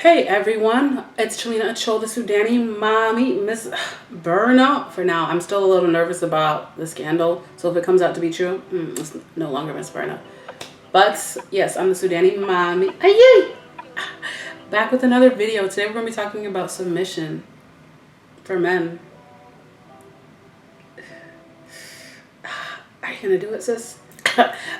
Hey everyone, it's Chellina Angok, the Sudani mommy, Miss Burnout. For now, I'm still a little nervous about the scandal, so if it comes out to be true, it's no longer Miss Burnout. But yes, I'm the Sudani mommy. Ayy! Back with another video. Today we're going to be talking about submission for men. Are you going to do it, sis?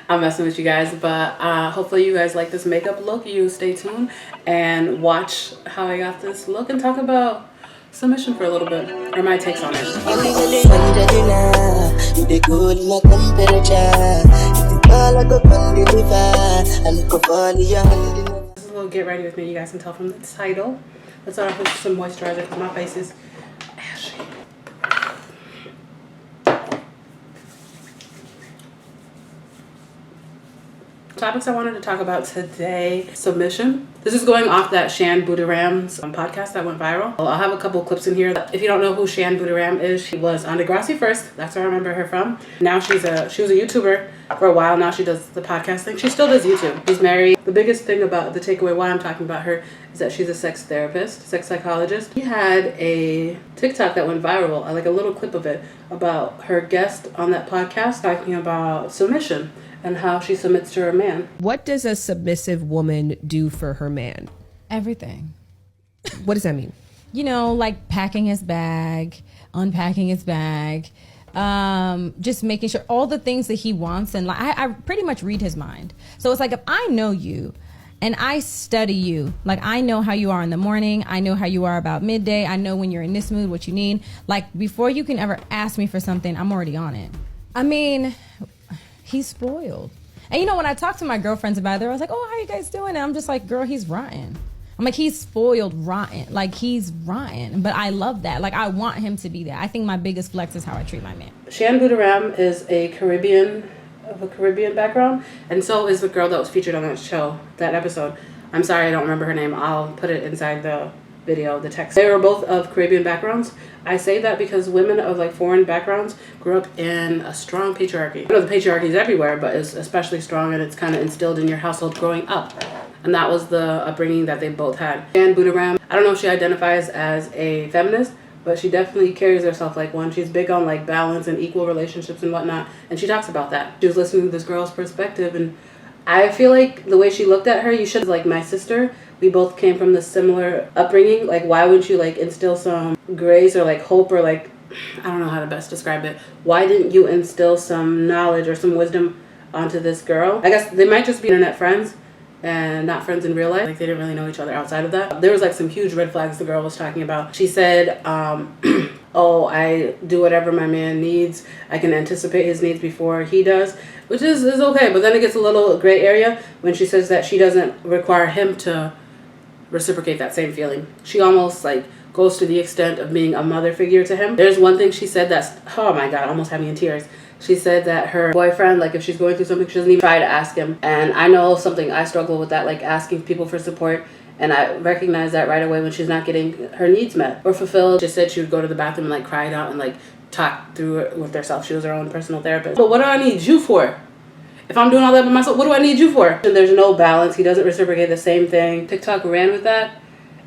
I'm messing with you guys, but hopefully you guys like this makeup look. You stay tuned and watch how I got this look and talk about submission for a little bit, or my takes on it. This is a little get ready with me. You guys can tell from the title. Let's start off with some moisturizer because my face is ashy. Topics I wanted to talk about today: submission. This is going off that Shan Boody podcast that went viral. I'll have a couple clips in here. If you don't know who Shan Boody is, she was on Degrassi first. That's where I remember her from. Now she was a YouTuber for a while. Now she does the podcast thing. She still does YouTube. She's married. The biggest thing about the takeaway why I'm talking about her is that she's a sex therapist, sex psychologist. She had a TikTok that went viral. I like a little clip of it about her guest on that podcast talking about submission and how she submits to her man. What does a submissive woman do for her man? Everything. What does that mean? You know, like packing his bag, unpacking his bag, just making sure all the things that he wants. And like, I pretty much read his mind. So it's like, if I know you and I study you, like I know how you are in the morning, I know how you are about midday, I know when you're in this mood, what you need. Like before you can ever ask me for something, I'm already on it. I mean, he's spoiled. And you know, when I talk to my girlfriends about it, they're always like, oh, how you guys doing? And I'm just like, girl, he's rotten. I'm like, he's spoiled rotten. Like, he's rotten. But I love that. Like, I want him to be that. I think my biggest flex is how I treat my man. Shan Boody is a Caribbean background. And so is the girl that was featured on that show, that episode. I'm sorry, I don't remember her name. I'll put it inside the video, the text. They were both of Caribbean backgrounds. I say that because women of like foreign backgrounds grew up in a strong patriarchy. I know the patriarchy is everywhere, but it's especially strong, and it's kind of instilled in your household growing up. And that was the upbringing that they both had. Shan Boody, I don't know if she identifies as a feminist, but she definitely carries herself like one. She's big on like balance and equal relationships and whatnot, and she talks about that. She was listening to this girl's perspective, and I feel like the way she looked at her, you should like my sister. We both came from the similar upbringing. Like, why wouldn't you like instill some grace or like hope or like, I don't know how to best describe it. Why didn't you instill some knowledge or some wisdom onto this girl? I guess they might just be internet friends and not friends in real life. Like, they didn't really know each other outside of that. There was like some huge red flags the girl was talking about. She said, oh, I do whatever my man needs. I can anticipate his needs before he does, which is okay. But then it gets a little gray area when she says that she doesn't require him to reciprocate that same feeling. She almost like goes to the extent of being a mother figure to him. There's one thing she said that's, oh my God, almost had me in tears. She said that her boyfriend, like if she's going through something, she doesn't even try to ask him. And I know something, I struggle with that, like asking people for support. And I recognize that right away when she's not getting her needs met or fulfilled. She said she would go to the bathroom and like cry it out and like talk through it with herself. She was her own personal therapist. But what do I need you for? If I'm doing all that by myself, what do I need you for? And there's no balance. He doesn't reciprocate the same thing. TikTok ran with that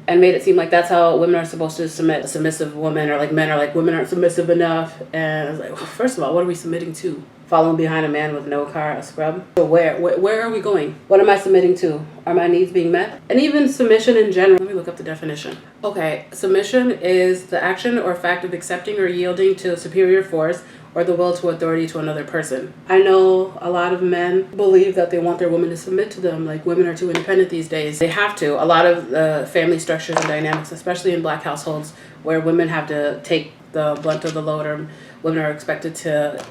and made it seem like that's how women are supposed to submit. A submissive woman, or like men are like, women aren't submissive enough. And I was like, well, first of all, what are we submitting to? Following behind a man with no car, a scrub? So where are we going? What am I submitting to? Are my needs being met? And even submission in general. Let me look up the definition. Okay, submission is the action or fact of accepting or yielding to superior force or the will to authority to another person. I know a lot of men believe that they want their women to submit to them. Like, women are too independent these days. They have to. A lot of the family structures and dynamics, especially in Black households, where women have to take the brunt of the load, or women are expected to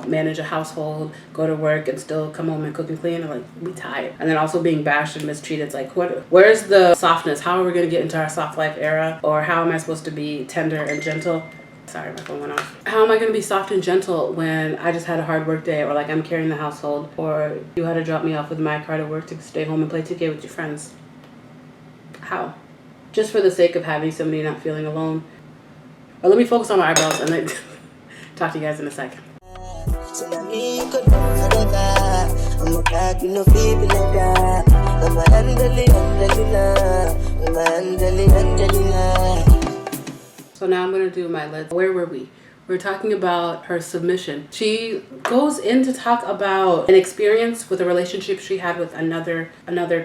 manage a household, go to work, and still come home and cook and clean, and like, we tired. And then also being bashed and mistreated. It's like, where's the softness? How are we gonna get into our soft life era? Or how am I supposed to be tender and gentle? Sorry, my phone went off. How am I going to be soft and gentle when I just had a hard work day, or like I'm carrying the household, or you had to drop me off with my car to work to stay home and play 2K with your friends? How? Just for the sake of having somebody not feeling alone. But let me focus on my eyebrows and then talk to you guys in a second. So now I'm gonna do my list. Where were we? We're talking about her submission. She goes in to talk about an experience with a relationship she had with another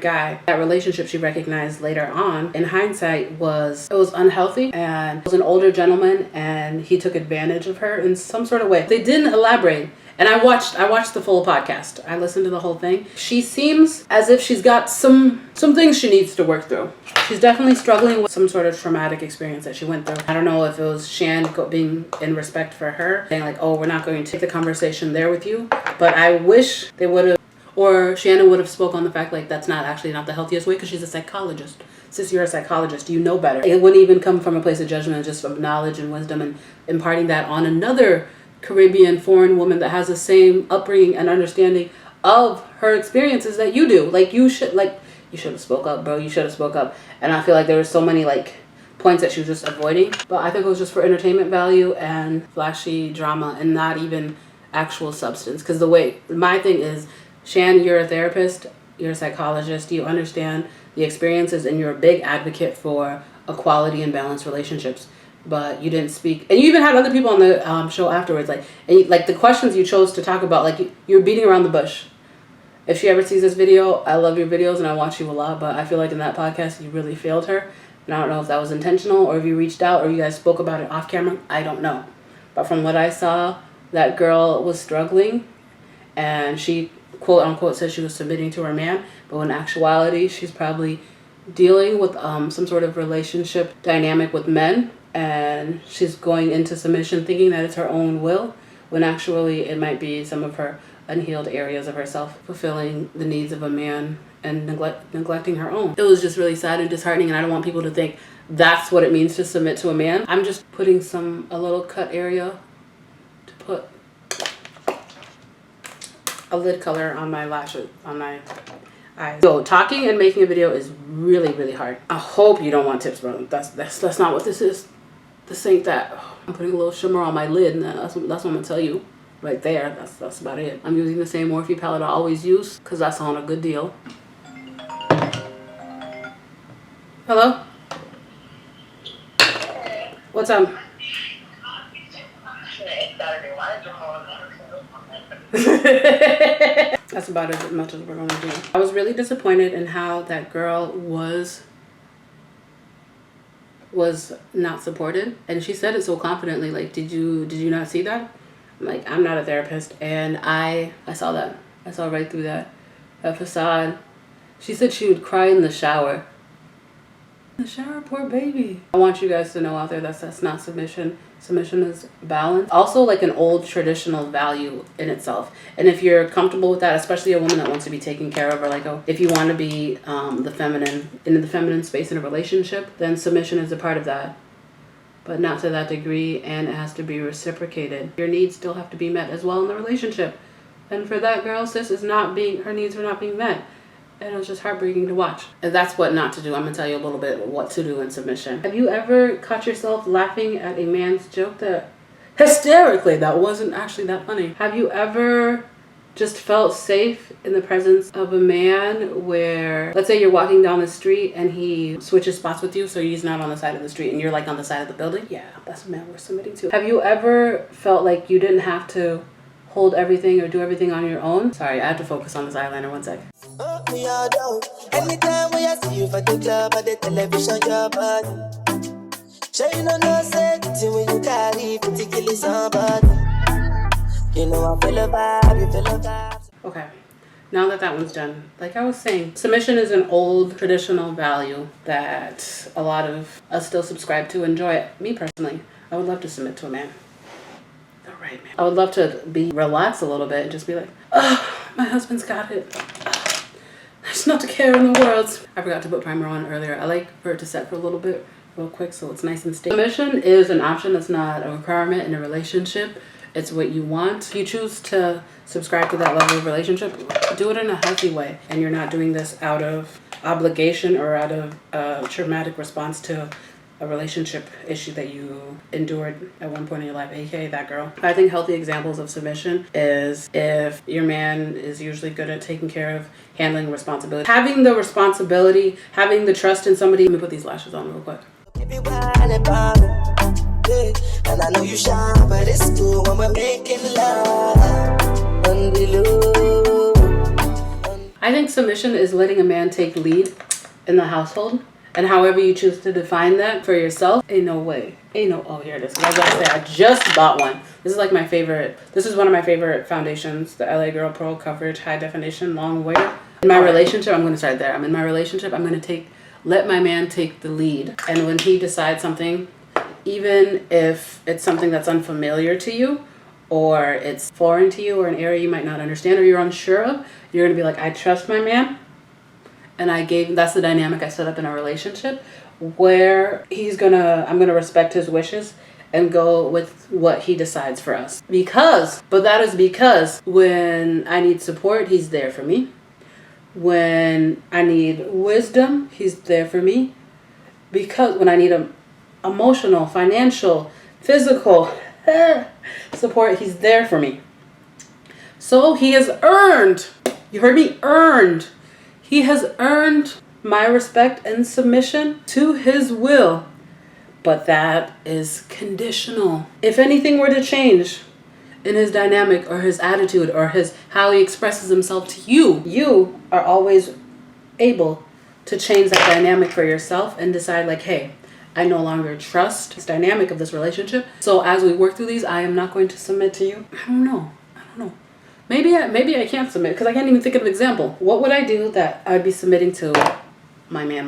guy. That relationship she recognized later on, in hindsight, was unhealthy, and it was an older gentleman, and he took advantage of her in some sort of way. They didn't elaborate. And I watched the full podcast. I listened to the whole thing. She seems as if she's got some things she needs to work through. She's definitely struggling with some sort of traumatic experience that she went through. I don't know if it was Shan being in respect for her, saying like, oh, we're not going to take the conversation there with you. But I wish they would have, or Shannon would have spoke on the fact like that's not the healthiest way, because she's a psychologist. Since you're a psychologist, you know better. It wouldn't even come from a place of judgment, just from knowledge and wisdom, and imparting that on another Caribbean foreign woman that has the same upbringing and understanding of her experiences that you do. Like you should have spoke up, bro. You should have spoke up. And I feel like there were so many like points that she was just avoiding. But I think it was just for entertainment value and flashy drama and not even actual substance. Because my thing is, Shan, you're a therapist, you're a psychologist, you understand the experiences, and you're a big advocate for equality and balanced relationships. But you didn't speak, and you even had other people on the show afterwards, like the questions you chose to talk about, like you're beating around the bush. If she ever sees this video, I love your videos and I watch you a lot, but I feel like in that podcast you really failed her, and I don't know if that was intentional or if you reached out or you guys spoke about it off camera. I don't know, but from what I saw, that girl was struggling, and she quote unquote said she was submitting to her man, but in actuality she's probably dealing with some sort of relationship dynamic with men. And she's going into submission thinking that it's her own will, when actually it might be some of her unhealed areas of herself fulfilling the needs of a man and neglecting her own. It was just really sad and disheartening, and I don't want people to think that's what it means to submit to a man. I'm just putting a little cut area to put a lid color on my lashes, on my eyes. So talking and making a video is really, really hard. I hope you don't want tips, bro. That's not what this is. This ain't that. Oh, I'm putting a little shimmer on my lid, and that's what I'm gonna tell you right there. That's about it. I'm using the same Morphe palette I always use, because that's on a good deal. Hello? What's up? That's about as much as we're gonna do. I was really disappointed in how that girl was not supported, and she said it so confidently. Like, did you not see that? Like, I'm not a therapist, and I saw that. I saw right through that facade. She said she would cry in the shower. The shower, poor baby. I want you guys to know out there that's not submission. Submission is balance. Also, like an old traditional value in itself. And if you're comfortable with that, especially a woman that wants to be taken care of, or like if you want to be in the feminine space in a relationship, then submission is a part of that. But not to that degree, and it has to be reciprocated. Your needs still have to be met as well in the relationship. And for that girl, sis, her needs were not being met. And it was just heartbreaking to watch. And that's what not to do. I'm going to tell you a little bit what to do in submission. Have you ever caught yourself laughing at a man's joke that hysterically that wasn't actually that funny? Have you ever just felt safe in the presence of a man where, let's say you're walking down the street and he switches spots with you, so he's not on the side of the street and you're like on the side of the building? Yeah, that's a man we're submitting to. Have you ever felt like you didn't have to hold everything or do everything on your own? Sorry, I have to focus on this eyeliner 1 sec. Anytime when I see you for the club or the television, your body. Sure you know safety when you carry particularly somebody. You know I feel a vibe, you feel a vibe. Okay, now that one's done, like I was saying, submission is an old traditional value that a lot of us still subscribe to, enjoy it. Me personally, I would love to submit to a man. Right, man. I would love to relax a little bit and just be like, oh, my husband's got it. Oh, there's not a care in the world. I forgot to put primer on earlier. I like for it to set for a little bit real quick so it's nice and stable. Submission is an option. That's not a requirement in a relationship. It's what you want. If you choose to subscribe to that level of relationship, do it in a healthy way. And you're not doing this out of obligation or out of a traumatic response to a relationship issue that you endured at one point in your life, aka that girl. I think healthy examples of submission is if your man is usually good at taking care of handling responsibility. Having the responsibility, having the trust in somebody. Let me put these lashes on real quick. And I know you shine, but it's cool when we're making love. I think submission is letting a man take lead in the household. And however you choose to define that for yourself, ain't no way. Ain't no, oh, here it is. I was about to say, I just bought one. This is like my favorite. This is one of my favorite foundations, the LA Girl Pro Coverage High Definition Long Wear. In my relationship, I'm going to start there. I'm in my relationship, I'm going to let my man take the lead. And when he decides something, even if it's something that's unfamiliar to you, or it's foreign to you, or an area you might not understand, or you're unsure of, you're going to be like, I trust my man. And that's the dynamic I set up in our relationship, where I'm gonna respect his wishes and go with what he decides for us. That is because when I need support, he's there for me. When I need wisdom, he's there for me. Because when I need emotional, financial, physical support, he's there for me. So he has earned, you heard me, earned. He has earned my respect and submission to his will, but that is conditional. If anything were to change in his dynamic or his attitude or how he expresses himself to you, you are always able to change that dynamic for yourself and decide like, hey, I no longer trust this dynamic of this relationship. So as we work through these, I am not going to submit to you. I don't know. Maybe I can't submit because I can't even think of an example. What would I do that I'd be submitting to my man?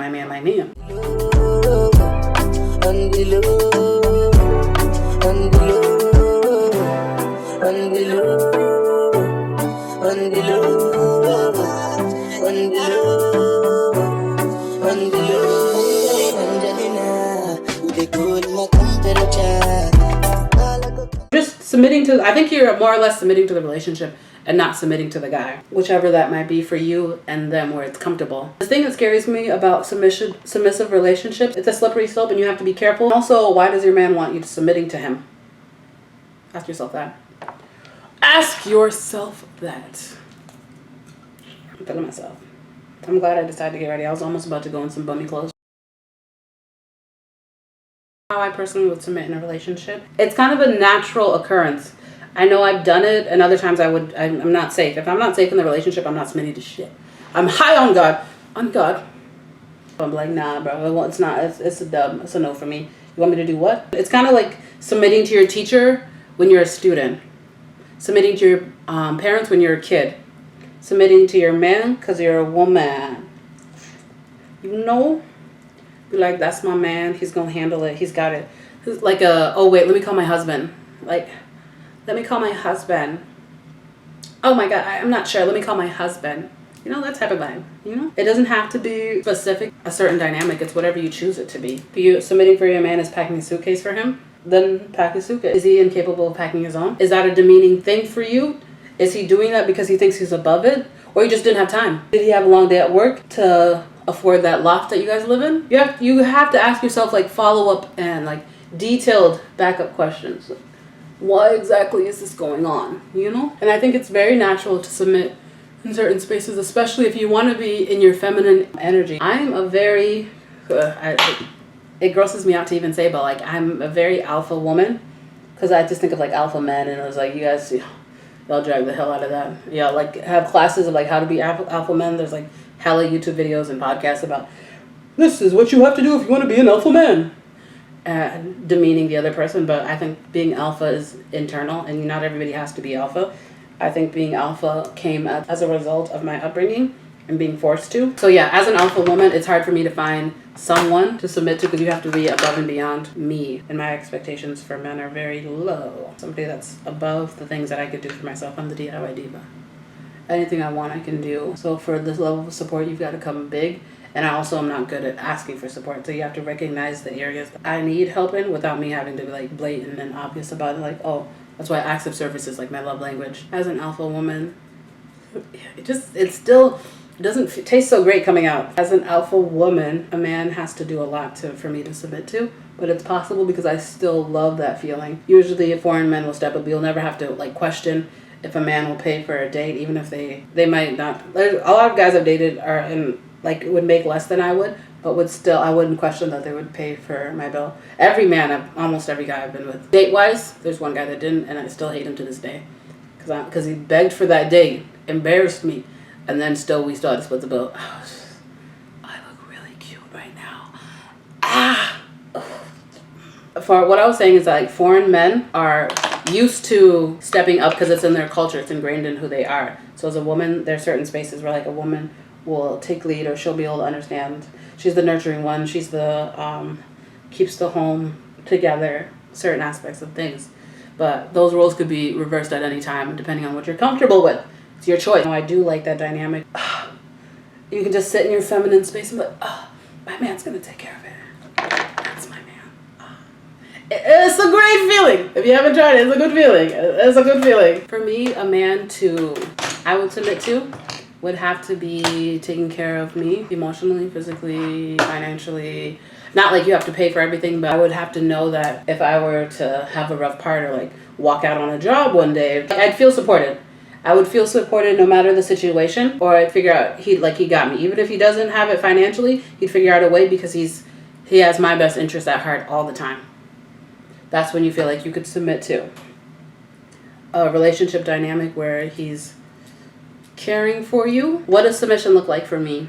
Just submitting to, I think you're more or less submitting to the relationship and not submitting to the guy, whichever that might be for you and them, where it's comfortable. The thing that scares me about submissive relationships, it's a slippery slope and you have to be careful. Also, why does your man want you to submitting to him? Ask yourself that. Ask yourself that. I'm feeling myself. I'm glad I decided to get ready. I was almost about to go in some bummy clothes. How I personally would submit in a relationship. It's kind of a natural occurrence. I know I've done it, and other times I'm not safe. If I'm not safe in the relationship, I'm not submitting to shit. I'm high on God. On God. I'm like, nah, bro, it's not. It's a dub. It's a no for me. You want me to do what? It's kind of like submitting to your teacher when you're a student. Submitting to your parents when you're a kid. Submitting to your man because you're a woman. You know? Be like, that's my man. He's going to handle it. He's got it. It's like oh, wait, let me call my husband. Like, let me call my husband. Oh, my God, I'm not sure. Let me call my husband. You know, that type of vibe, you know? It doesn't have to be specific, a certain dynamic. It's whatever you choose it to be. If you submitting for your man is packing a suitcase for him, then pack his suitcase. Is he incapable of packing his own? Is that a demeaning thing for you? Is he doing that because he thinks he's above it? Or he just didn't have time? Did he have a long day at work to afford that loft that you guys live in? You have to ask yourself like follow-up and like detailed backup questions. Why exactly is this going on? You know? And I think it's very natural to submit in certain spaces, especially if you want to be in your feminine energy. I'm a very, it grosses me out to even say, but like I'm a very alpha woman, because I just think of like alpha men, and I was like, you guys, y'all drag the hell out of that. Yeah, like have classes of like how to be alpha men. There's like hella YouTube videos and podcasts about this is what you have to do if you want to be an alpha man. Demeaning the other person, but I think being alpha is internal, and not everybody has to be alpha. I think being alpha came as a result of my upbringing and being forced to. So yeah, as an alpha woman, it's hard for me to find someone to submit to because you have to be above and beyond me, and my expectations for men are very low. Somebody that's above the things that I could do for myself. I'm the DIY diva. Anything I want, I can do. So for this level of support, you've got to come big. And I also am not good at asking for support. So you have to recognize the areas I need help in without me having to be like blatant and obvious about it. Like, oh, that's why acts of service is like my love language. As an alpha woman, it's still It doesn't taste so great coming out. As an alpha woman, a man has to do a lot for me to submit to, but it's possible because I still love that feeling. Usually a foreign men will step up. You'll never have to like question if a man will pay for a date, even if they might not. A lot of guys I've dated are in like would make less than I would, but would still, I wouldn't question that they would pay for my bill. Every man, almost every guy I've been with. Date wise, there's one guy that didn't, and I still hate him to this day because he begged for that date, embarrassed me. And then we still had to split the bill. I look really cute right now. For what I was saying is that like foreign men are used to stepping up because it's in their culture. It's ingrained in who they are. So as a woman, there's certain spaces where like a woman will take lead or she'll be able to understand. She's the nurturing one. She's the keeps the home together, certain aspects of things. But those roles could be reversed at any time depending on what you're comfortable with. It's your choice. I do like that dynamic. You can just sit in your feminine space and be like, my man's gonna take care of it. That's my man. It's a great feeling. If you haven't tried it, it's a good feeling. It's a good feeling. For me, a man I would submit to would have to be taking care of me emotionally, physically, financially. Not like you have to pay for everything, but I would have to know that if I were to have a rough part or like walk out on a job one day, I'd feel supported. I would feel supported no matter the situation, or I'd figure out he got me. Even if he doesn't have it financially, he'd figure out a way because he has my best interest at heart all the time. That's when you feel like you could submit to a relationship dynamic where he's caring for you. What does submission look like for me?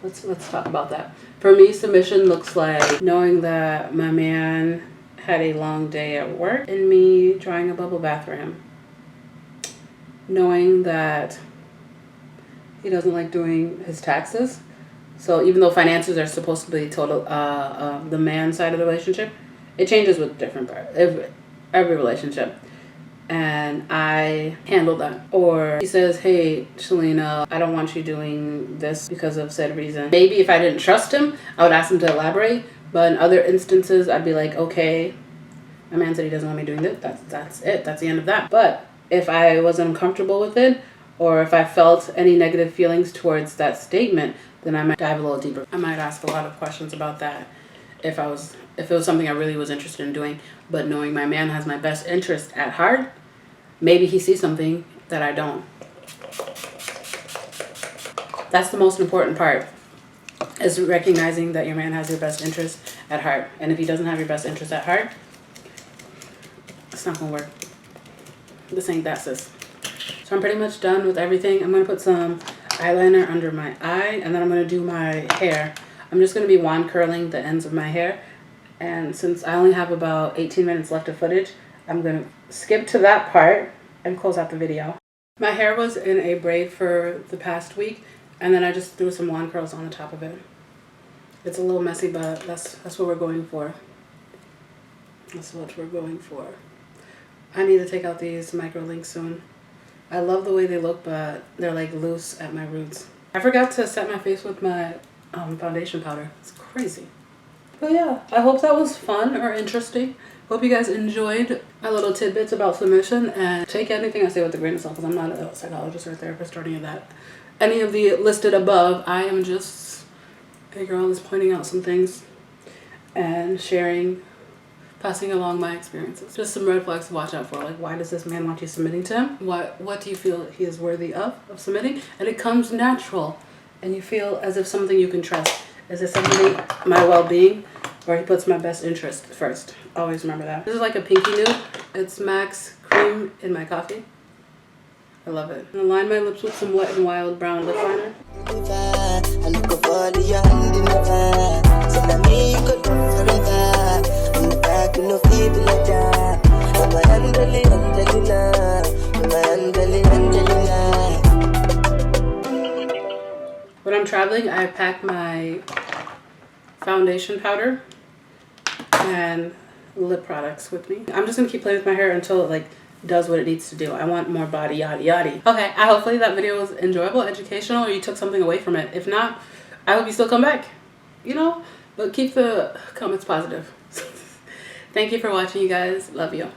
Let's talk about that. For me, submission looks like knowing that my man had a long day at work and me drawing a bubble bath for him. Knowing that he doesn't like doing his taxes. So even though finances are supposed to be total the man side of the relationship, it changes with different parts. Every relationship. And I handle that. Or he says, hey, Chellina, I don't want you doing this because of said reason. Maybe if I didn't trust him, I would ask him to elaborate. But in other instances, I'd be like, okay, my man said he doesn't want me doing this. That's it. That's the end of that. But if I wasn't uncomfortable with it, or if I felt any negative feelings towards that statement, then I might dive a little deeper. I might ask a lot of questions about that if it was something I really was interested in doing. But knowing my man has my best interest at heart, maybe he sees something that I don't. That's the most important part, is recognizing that your man has your best interest at heart. And if he doesn't have your best interest at heart, it's not gonna work. This ain't that, sis. So I'm pretty much done with everything. I'm going to put some eyeliner under my eye, and then I'm going to do my hair. I'm just going to be wand curling the ends of my hair. And since I only have about 18 minutes left of footage, I'm going to skip to that part and close out the video. My hair was in a braid for the past week, and then I just threw some wand curls on the top of it. It's a little messy, but that's what we're going for. That's what we're going for. I need to take out these micro links soon. I love the way they look, but they're like loose at my roots. I forgot to set my face with my foundation powder. It's crazy. But yeah, I hope that was fun or interesting. Hope you guys enjoyed my little tidbits about submission, and take anything I say with a grain of salt because I'm not a psychologist or a therapist or any of that. Any of the listed above, I am just a girl that's pointing out some things and passing along my experiences. Just some red flags to watch out for. Like, why does this man want you submitting to him? What do you feel he is worthy of submitting? And it comes natural. And you feel as if something you can trust. Is it something my well-being? Or he puts my best interest first. Always remember that. This is like a pinky nude. It's Max Cream in my coffee. I love it. I'm gonna line my lips with some Wet n Wild brown lip liner. When I'm traveling, I pack my foundation powder and lip products with me. I'm just gonna keep playing with my hair until it like does what it needs to do. I want more body, yada yada. Okay, hopefully that video was enjoyable, educational, or you took something away from it. If not, I hope you still come back, you know? But keep the comments positive. Thank you for watching, you guys. Love you.